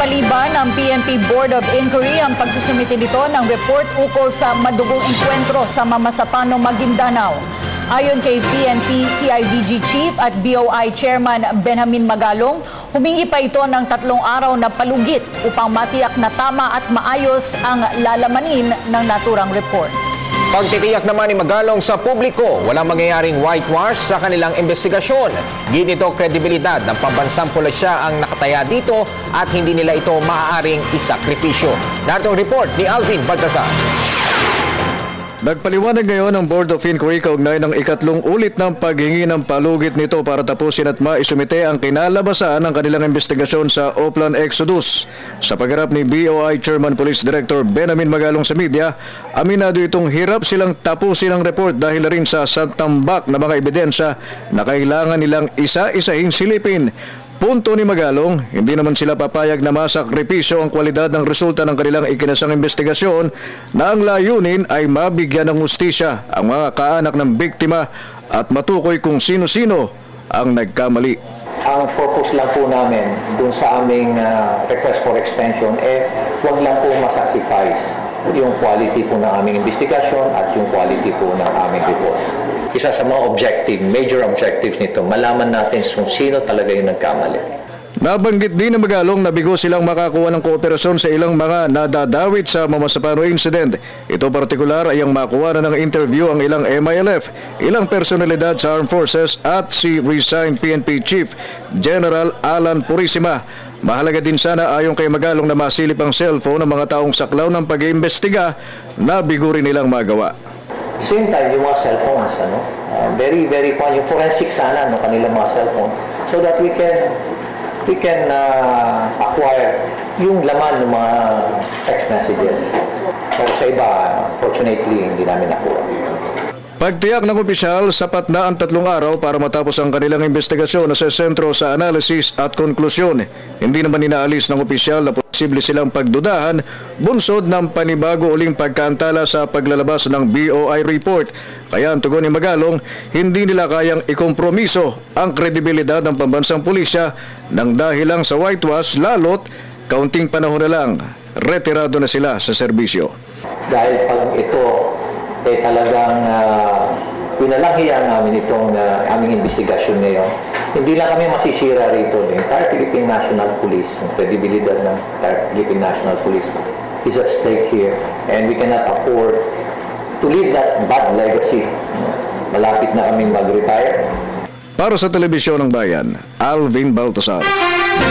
Pinapaliban ng PNP Board of Inquiry ang pagsusumite nito ng report ukol sa madugong engkwentro sa Mamasapano, Maguindanao. Ayon kay PNP CIDG Chief at BOI Chairman Benjamin Magalong, humingi pa ito ng 3 araw na palugit upang matiyak na tama at maayos ang lalamanin ng naturang report. Pagtitiyak naman ni Magalong sa publiko, walang mangyayaring whitewash sa kanilang investigasyon. Ginito kredibilidad ng pambansang pulisya ang nakataya dito at hindi nila ito maaaring isakripisyo. Narito ang report ni Alvin Baltazar. Nagpaliwanag ngayon ang Board of Inquiry kaugnay ng ikatlong ulit ng paghingi ng palugit nito para tapusin at maisumite ang kinalabasan ng kanilang investigasyon sa Oplan Exodus. Sa pagharap ni BOI Chairman Police Director Benjamin Magalong sa media, aminado itong hirap silang tapusin ang report dahil rin sa tambak na mga ebidensya na kailangan nilang isa-isahin silipin. Punto ni Magalong, hindi naman sila papayag na masakripisyo ang kwalidad ng resulta ng kanilang ikinasang investigasyon na ang layunin ay mabigyan ng hustisya ang mga kaanak ng biktima at matukoy kung sino-sino ang nagkamali. Ang purpose lang po namin dun sa aming request for extension huwag lang po masacrifice yung quality po ng aming investigasyon at yung quality po ng aming report. Isa sa mga major objectives nito, malaman natin kung sino talaga yung nagkamali. Nabanggit din ng Magalong na bigo silang makakuha ng kooperasyon sa ilang mga nadadawit sa Mamasapano incident. Ito partikular ay ang makuha na ng interview ang ilang MILF, ilang personalidad sa Armed Forces at si resigned PNP Chief General Alan Purisima. Mahalaga din sana ayon kay Magalong na masilip ang cellphone ng mga taong saklaw ng pag-iimbestiga na bigo rin nilang magawa. Same time, yung mga cellphones, very yung forensic sana kanilang mga cellphone so that we can acquire yung laman ng mga text messages. Pero sa iba, fortunately, hindi namin nakuha. Pagtiyak ng opisyal, sapat na ang 3 araw para matapos ang kanilang investigasyon na sa sentro sa analysis at konklusyon. Hindi naman inaalis ng opisyal na posible silang pagdudahan bunsod ng panibago uling pagkantala sa paglalabas ng BOI report. Kaya ang tugon ni Magalong, hindi nila kayang ikompromiso ang kredibilidad ng pambansang pulisya nang dahil lang sa whitewash lalo't kaunting panahon na lang, retirado na sila sa serbisyo. Dahil pag ito talagang pinalanghiyan namin itong aming investigasyon ngayon, hindi lang kami masisira rito. The entire Philippine National Police, yung credibilidad ng entire Philippine National Police is at stake here. And we cannot afford to leave that bad legacy. Malapit na kaming mag-retire. Para sa Telebisyon ng Bayan, Alvin Baltazar.